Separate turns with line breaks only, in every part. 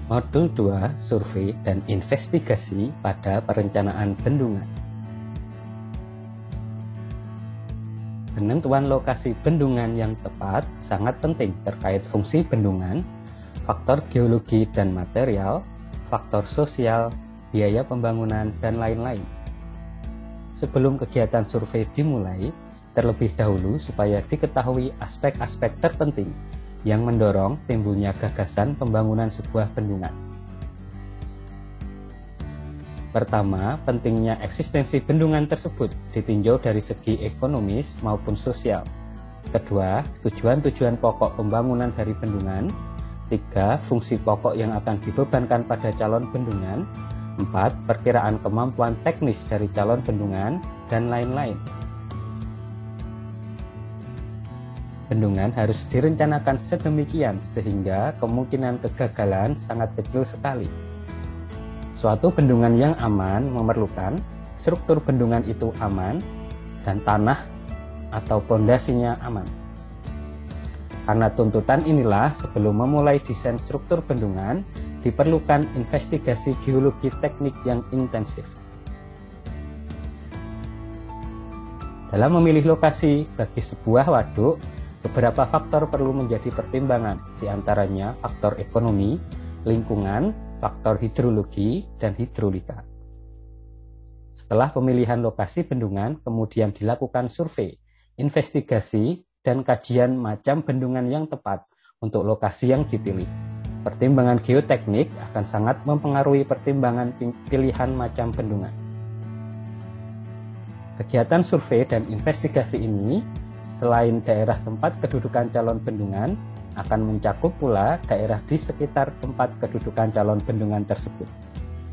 Modul 2, survei dan investigasi pada perencanaan bendungan. Penentuan lokasi bendungan yang tepat sangat penting terkait fungsi bendungan, faktor geologi dan material, faktor sosial, biaya pembangunan, dan lain-lain. Sebelum kegiatan survei dimulai, terlebih dahulu supaya diketahui aspek-aspek terpenting yang mendorong timbulnya gagasan pembangunan sebuah bendungan. Pertama, pentingnya eksistensi bendungan tersebut ditinjau dari segi ekonomis maupun sosial. Kedua, tujuan-tujuan pokok pembangunan dari bendungan. Tiga, fungsi pokok yang akan dibebankan pada calon bendungan. Empat, perkiraan kemampuan teknis dari calon bendungan, dan lain-lain. Bendungan harus direncanakan sedemikian sehingga kemungkinan kegagalan sangat kecil sekali. Suatu bendungan yang aman memerlukan struktur bendungan itu aman dan tanah atau pondasinya aman. Karena tuntutan inilah, sebelum memulai desain struktur bendungan, diperlukan investigasi geologi teknik yang intensif. Dalam memilih lokasi bagi sebuah waduk, beberapa faktor perlu menjadi pertimbangan, diantaranya faktor ekonomi, lingkungan, faktor hidrologi, dan hidrolika. Setelah pemilihan lokasi bendungan, kemudian dilakukan survei, investigasi, dan kajian macam bendungan yang tepat untuk lokasi yang dipilih. Pertimbangan geoteknik akan sangat mempengaruhi pertimbangan pilihan macam bendungan. Kegiatan survei dan investigasi ini selain daerah tempat kedudukan calon bendungan, akan mencakup pula daerah di sekitar tempat kedudukan calon bendungan tersebut,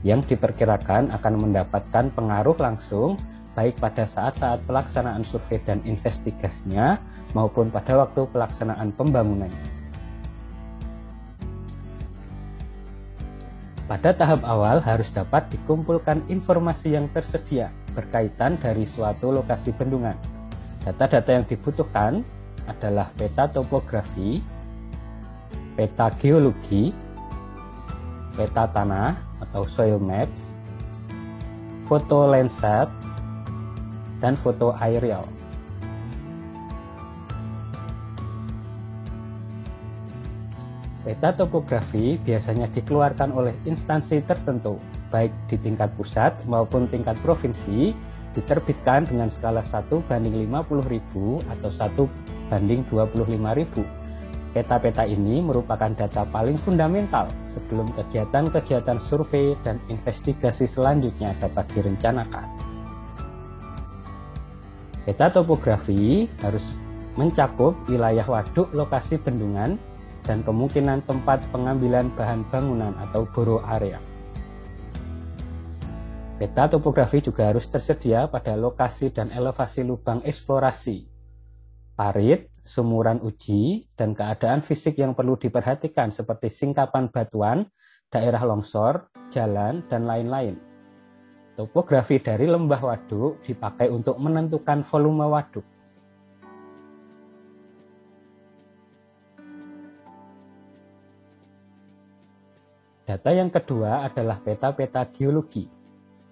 yang diperkirakan akan mendapatkan pengaruh langsung baik pada saat-saat pelaksanaan survei dan investigasinya maupun pada waktu pelaksanaan pembangunannya. Pada tahap awal harus dapat dikumpulkan informasi yang tersedia berkaitan dari suatu lokasi bendungan. Data-data yang dibutuhkan adalah peta topografi, peta geologi, peta tanah atau soil maps, foto landscape, dan foto aerial. Peta topografi biasanya dikeluarkan oleh instansi tertentu, baik di tingkat pusat maupun tingkat provinsi, diterbitkan dengan skala 1:50.000 atau 1:25.000. Peta-peta ini merupakan data paling fundamental sebelum kegiatan-kegiatan survei dan investigasi selanjutnya dapat direncanakan. Peta topografi harus mencakup wilayah waduk lokasi bendungan dan kemungkinan tempat pengambilan bahan bangunan atau borough area. Peta topografi juga harus tersedia pada lokasi dan elevasi lubang eksplorasi, parit, sumuran uji, dan keadaan fisik yang perlu diperhatikan seperti singkapan batuan, daerah longsor, jalan, dan lain-lain. Topografi dari lembah waduk dipakai untuk menentukan volume waduk. Data yang kedua adalah peta-peta geologi.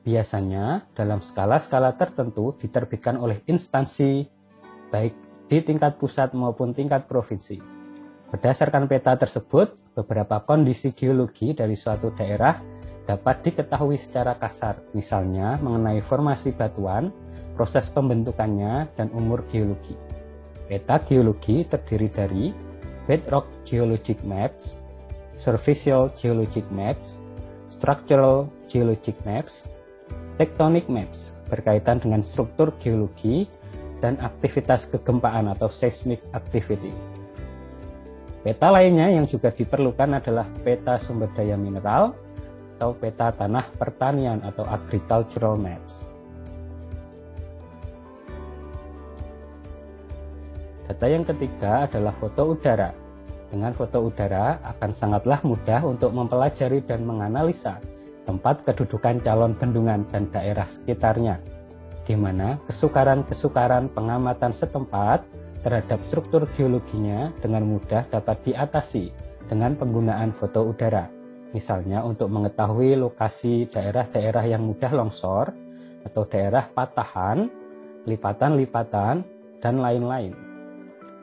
Biasanya dalam skala-skala tertentu diterbitkan oleh instansi baik di tingkat pusat maupun tingkat provinsi. Berdasarkan peta tersebut, beberapa kondisi geologi dari suatu daerah dapat diketahui secara kasar, misalnya mengenai formasi batuan, proses pembentukannya, dan umur geologi. Peta geologi terdiri dari bedrock geologic maps, superficial geologic maps, structural geologic maps, tectonic maps berkaitan dengan struktur geologi dan aktivitas kegempaan atau seismic activity. Peta lainnya yang juga diperlukan adalah peta sumber daya mineral atau peta tanah pertanian atau agricultural maps. Data yang ketiga adalah foto udara. Dengan foto udara akan sangatlah mudah untuk mempelajari dan menganalisa tempat kedudukan calon bendungan dan daerah sekitarnya, di mana kesukaran-kesukaran pengamatan setempat terhadap struktur geologinya dengan mudah dapat diatasi dengan penggunaan foto udara. Misalnya untuk mengetahui lokasi daerah-daerah yang mudah longsor atau daerah patahan, lipatan-lipatan, dan lain-lain.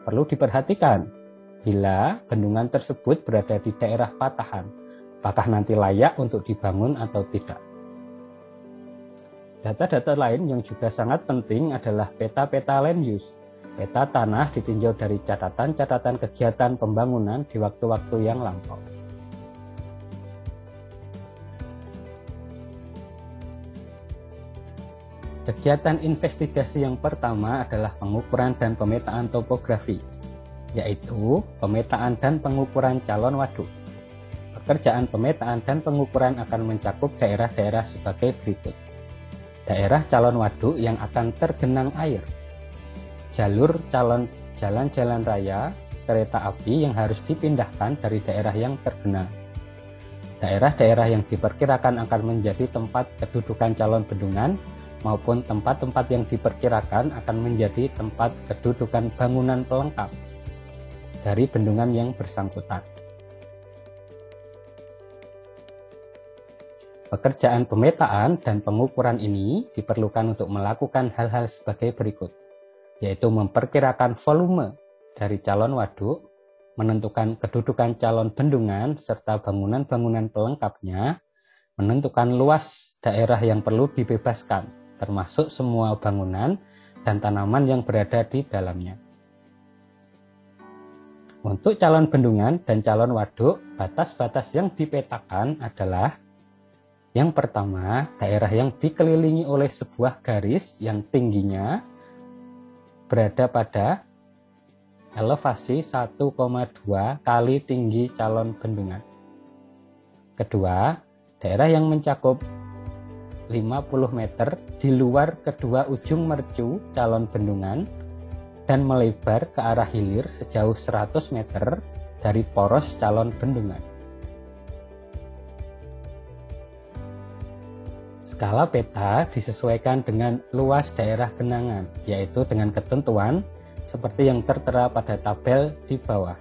Perlu diperhatikan, bila bendungan tersebut berada di daerah patahan, apakah nanti layak untuk dibangun atau tidak. Data-data lain yang juga sangat penting adalah peta-peta land use. Peta tanah ditinjau dari catatan-catatan kegiatan pembangunan di waktu-waktu yang lampau. Kegiatan investigasi yang pertama adalah pengukuran dan pemetaan topografi, yaitu pemetaan dan pengukuran calon waduk. Pekerjaan pemetaan dan pengukuran akan mencakup daerah-daerah sebagai berikut. Daerah calon waduk yang akan tergenang air, jalur jalan-jalan raya, kereta api yang harus dipindahkan dari daerah yang tergenang. Daerah-daerah yang diperkirakan akan menjadi tempat kedudukan calon bendungan maupun tempat-tempat yang diperkirakan akan menjadi tempat kedudukan bangunan pelengkap dari bendungan yang bersangkutan. Pekerjaan pemetaan dan pengukuran ini diperlukan untuk melakukan hal-hal sebagai berikut, yaitu memperkirakan volume dari calon waduk, menentukan kedudukan calon bendungan serta bangunan-bangunan pelengkapnya, menentukan luas daerah yang perlu dibebaskan, termasuk semua bangunan dan tanaman yang berada di dalamnya. Untuk calon bendungan dan calon waduk, batas-batas yang dipetakan adalah: yang pertama, daerah yang dikelilingi oleh sebuah garis yang tingginya berada pada elevasi 1,2 kali tinggi calon bendungan. Kedua, daerah yang mencakup 50 meter di luar kedua ujung mercu calon bendungan dan melebar ke arah hilir sejauh 100 meter dari poros calon bendungan. Skala peta disesuaikan dengan luas daerah genangan, yaitu dengan ketentuan seperti yang tertera pada tabel di bawah.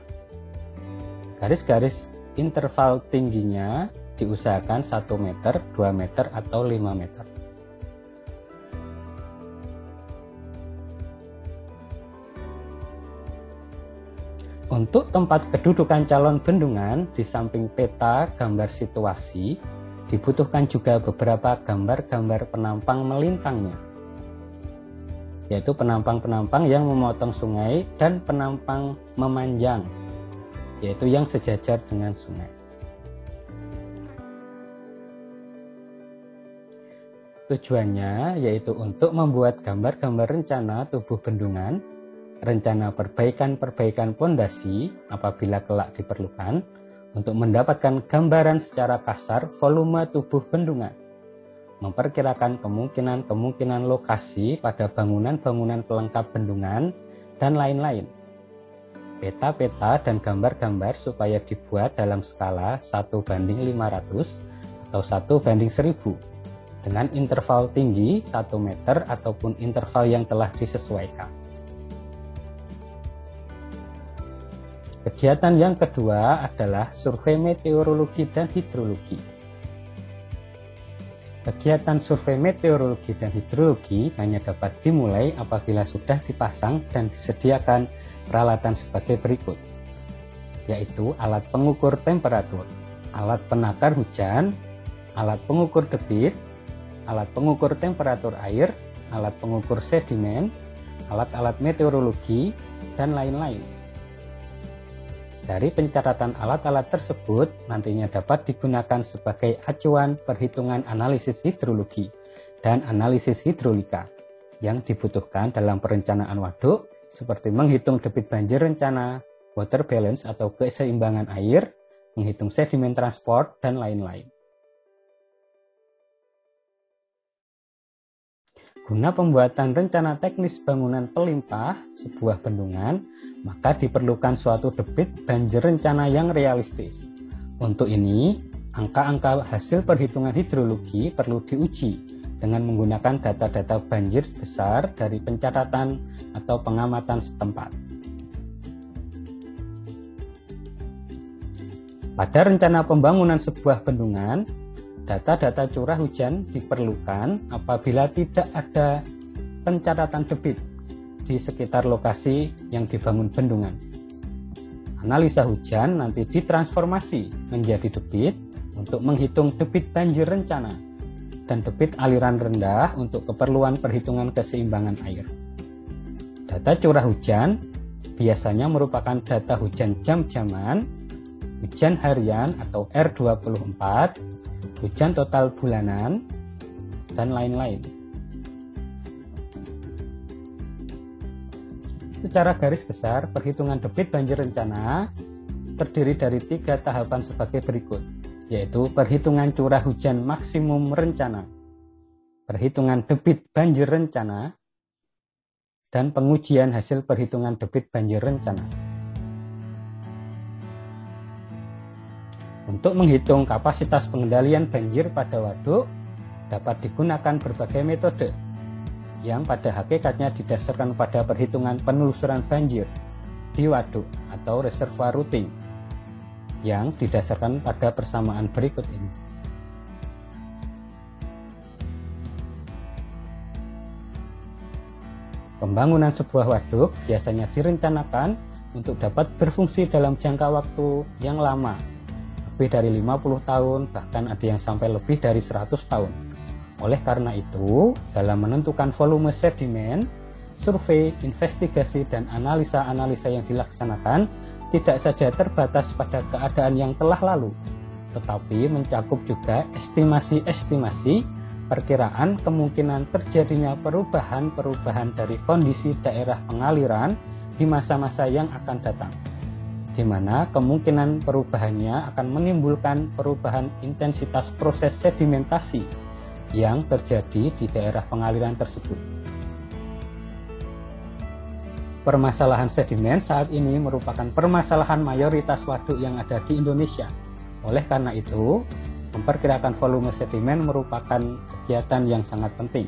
Garis-garis interval tingginya diusahakan 1 meter, 2 meter, atau 5 meter. Untuk tempat kedudukan calon bendungan, di samping peta gambar situasi, dibutuhkan juga beberapa gambar-gambar penampang melintangnya, yaitu penampang-penampang yang memotong sungai dan penampang memanjang, yaitu yang sejajar dengan sungai. Tujuannya yaitu untuk membuat gambar-gambar rencana tubuh bendungan, rencana perbaikan pondasi apabila kelak diperlukan, untuk mendapatkan gambaran secara kasar volume tubuh bendungan, memperkirakan kemungkinan lokasi pada bangunan-bangunan pelengkap bendungan, dan lain-lain. Peta-peta dan gambar-gambar supaya dibuat dalam skala 1:500 atau 1:1000 dengan interval tinggi 1 meter ataupun interval yang telah disesuaikan. Kegiatan yang kedua adalah survei meteorologi dan hidrologi. Kegiatan survei meteorologi dan hidrologi hanya dapat dimulai apabila sudah dipasang dan disediakan peralatan sebagai berikut, yaitu alat pengukur temperatur, alat penakar hujan, alat pengukur debit, alat pengukur temperatur air, alat pengukur sedimen, alat-alat meteorologi, dan lain-lain. Dari pencatatan alat-alat tersebut nantinya dapat digunakan sebagai acuan perhitungan analisis hidrologi dan analisis hidrolika yang dibutuhkan dalam perencanaan waduk, seperti menghitung debit banjir rencana, water balance atau keseimbangan air, menghitung sedimen transport, dan lain-lain. Guna pembuatan rencana teknis bangunan pelimpah sebuah bendungan, maka diperlukan suatu debit banjir rencana yang realistis. Untuk ini, angka-angka hasil perhitungan hidrologi perlu diuji dengan menggunakan data-data banjir besar dari pencatatan atau pengamatan setempat. Pada rencana pembangunan sebuah bendungan, data-data curah hujan diperlukan apabila tidak ada pencatatan debit di sekitar lokasi yang dibangun bendungan. Analisa hujan nanti ditransformasi menjadi debit untuk menghitung debit banjir rencana dan debit aliran rendah untuk keperluan perhitungan keseimbangan air. Data curah hujan biasanya merupakan data hujan jam-jaman, hujan harian atau R24, hujan total bulanan, dan lain-lain. Secara garis besar, perhitungan debit banjir rencana terdiri dari 3 tahapan sebagai berikut, yaitu perhitungan curah hujan maksimum rencana, perhitungan debit banjir rencana, dan pengujian hasil perhitungan debit banjir rencana. Untuk menghitung kapasitas pengendalian banjir pada waduk, dapat digunakan berbagai metode yang pada hakikatnya didasarkan pada perhitungan penelusuran banjir di waduk atau reservoir routing yang didasarkan pada persamaan berikut ini. Pembangunan sebuah waduk biasanya direncanakan untuk dapat berfungsi dalam jangka waktu yang lama, lebih dari 50 tahun, bahkan ada yang sampai lebih dari 100 tahun. Oleh karena itu, dalam menentukan volume sedimen, survei, investigasi, dan analisa-analisa yang dilaksanakan tidak saja terbatas pada keadaan yang telah lalu, tetapi mencakup juga estimasi-estimasi perkiraan kemungkinan terjadinya perubahan-perubahan dari kondisi daerah pengaliran di masa-masa yang akan datang, di mana kemungkinan perubahannya akan menimbulkan perubahan intensitas proses sedimentasi yang terjadi di daerah pengaliran tersebut. Permasalahan sedimen saat ini merupakan permasalahan mayoritas waduk yang ada di Indonesia. Oleh karena itu, memperkirakan volume sedimen merupakan kegiatan yang sangat penting.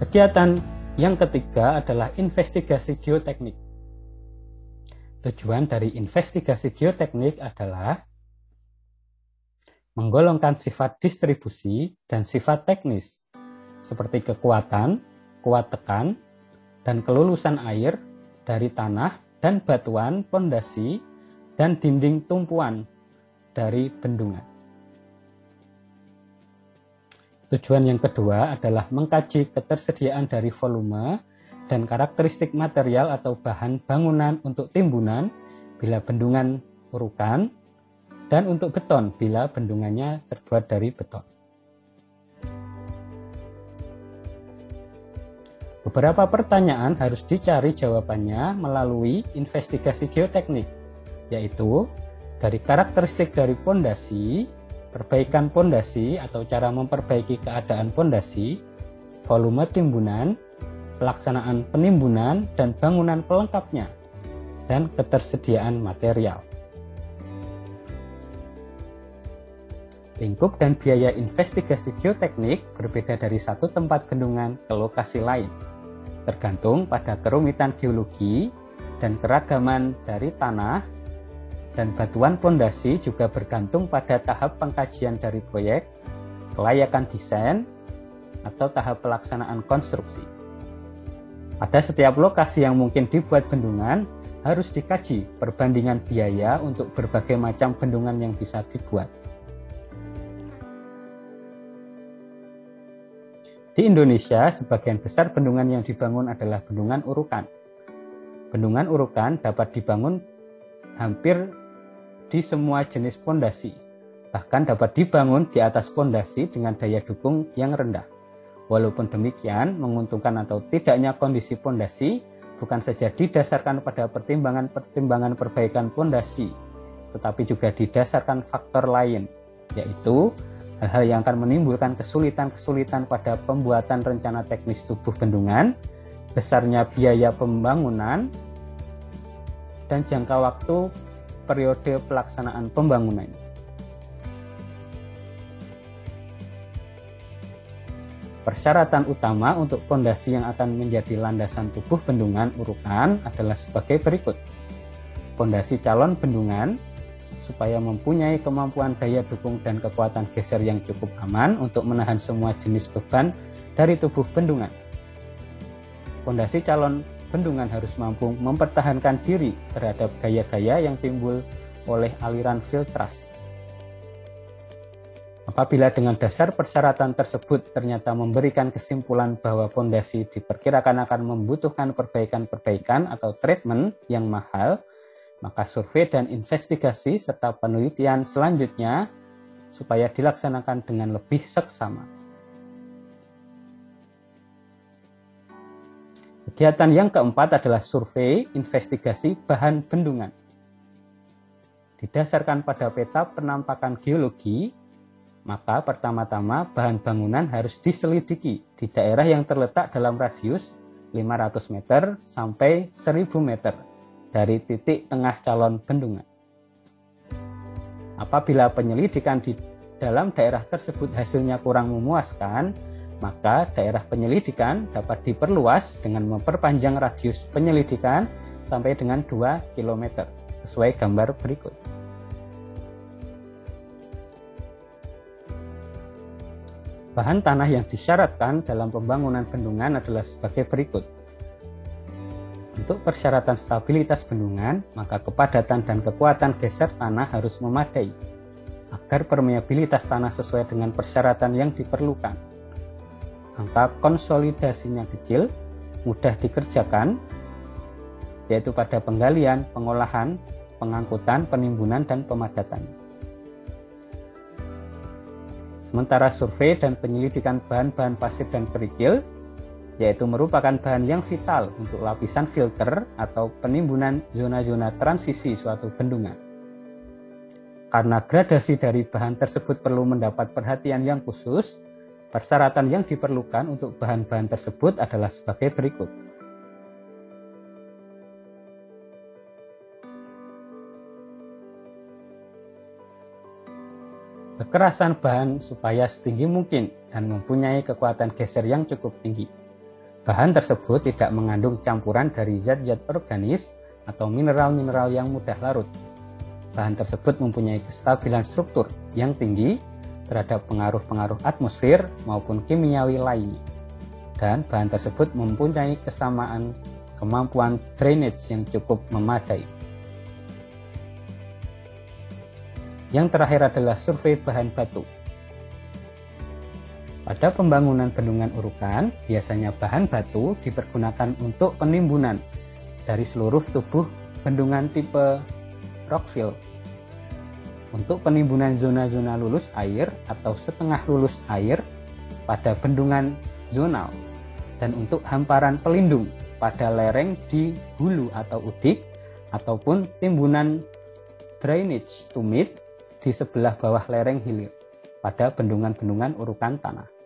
Kegiatan yang ketiga adalah investigasi geoteknik. Tujuan dari investigasi geoteknik adalah menggolongkan sifat distribusi dan sifat teknis, seperti kekuatan, kuat tekan, dan kelulusan air dari tanah dan batuan pondasi dan dinding tumpuan dari bendungan. Tujuan yang kedua adalah mengkaji ketersediaan dari volume dan karakteristik material atau bahan bangunan untuk timbunan bila bendungan urukan, dan untuk beton bila bendungannya terbuat dari beton. Beberapa pertanyaan harus dicari jawabannya melalui investigasi geoteknik, yaitu dari karakteristik dari pondasi, perbaikan pondasi atau cara memperbaiki keadaan pondasi, volume timbunan, pelaksanaan penimbunan dan bangunan pelengkapnya, dan ketersediaan material. Lingkup dan biaya investigasi geoteknik berbeda dari satu tempat bendungan ke lokasi lain, tergantung pada kerumitan geologi dan keragaman dari tanah, dan batuan pondasi juga bergantung pada tahap pengkajian dari proyek, kelayakan desain, atau tahap pelaksanaan konstruksi. Pada setiap lokasi yang mungkin dibuat bendungan, harus dikaji perbandingan biaya untuk berbagai macam bendungan yang bisa dibuat. Di Indonesia, sebagian besar bendungan yang dibangun adalah bendungan urukan. Bendungan urukan dapat dibangun hampir di semua jenis pondasi, bahkan dapat dibangun di atas pondasi dengan daya dukung yang rendah. Walaupun demikian, menguntungkan atau tidaknya kondisi pondasi bukan saja didasarkan pada pertimbangan perbaikan pondasi, tetapi juga didasarkan faktor lain, yaitu hal-hal yang akan menimbulkan kesulitan-kesulitan pada pembuatan rencana teknis tubuh bendungan, besarnya biaya pembangunan, dan jangka waktu periode pelaksanaan pembangunan. persyaratan utama untuk pondasi yang akan menjadi landasan tubuh bendungan Urukan adalah sebagai berikut. Pondasi calon bendungan supaya mempunyai kemampuan daya dukung dan kekuatan geser yang cukup aman untuk menahan semua jenis beban dari tubuh bendungan. Pondasi calon bendungan harus mampu mempertahankan diri terhadap gaya-gaya yang timbul oleh aliran filtrasi. Apabila dengan dasar persyaratan tersebut ternyata memberikan kesimpulan bahwa pondasi diperkirakan akan membutuhkan perbaikan-perbaikan atau treatment yang mahal, maka survei dan investigasi serta penelitian selanjutnya supaya dilaksanakan dengan lebih seksama. Kegiatan yang keempat adalah survei investigasi bahan bendungan. Didasarkan pada peta penampakan geologi, maka pertama-tama bahan bangunan harus diselidiki di daerah yang terletak dalam radius 500 meter sampai 1000 meter dari titik tengah calon bendungan. Apabila penyelidikan di dalam daerah tersebut hasilnya kurang memuaskan, maka daerah penyelidikan dapat diperluas dengan memperpanjang radius penyelidikan sampai dengan 2 km, sesuai gambar berikut. Bahan tanah yang disyaratkan dalam pembangunan bendungan adalah sebagai berikut. Untuk persyaratan stabilitas bendungan, maka kepadatan dan kekuatan geser tanah harus memadai, agar permeabilitas tanah sesuai dengan persyaratan yang diperlukan. Angka konsolidasinya kecil, mudah dikerjakan, yaitu pada penggalian, pengolahan, pengangkutan, penimbunan, dan pemadatan. Sementara survei dan penyelidikan bahan-bahan pasir dan kerikil, yaitu merupakan bahan yang vital untuk lapisan filter atau penimbunan zona-zona transisi suatu bendungan. Karena gradasi dari bahan tersebut perlu mendapat perhatian yang khusus, persyaratan yang diperlukan untuk bahan-bahan tersebut adalah sebagai berikut. Kekerasan bahan supaya setinggi mungkin dan mempunyai kekuatan geser yang cukup tinggi. Bahan tersebut tidak mengandung campuran dari zat-zat organis atau mineral-mineral yang mudah larut. Bahan tersebut mempunyai kestabilan struktur yang tinggi terhadap pengaruh-pengaruh atmosfer maupun kimiawi lainnya. Dan bahan tersebut mempunyai kesamaan kemampuan drainage yang cukup memadai. Yang terakhir adalah survei bahan batu. Pada pembangunan bendungan Urukan, biasanya bahan batu dipergunakan untuk penimbunan dari seluruh tubuh bendungan tipe rockfill. Untuk penimbunan zona-zona lulus air atau setengah lulus air pada bendungan zonal, dan untuk hamparan pelindung pada lereng di hulu atau udik, ataupun timbunan drainage tumit di sebelah bawah lereng hilir pada bendungan-bendungan urukan tanah.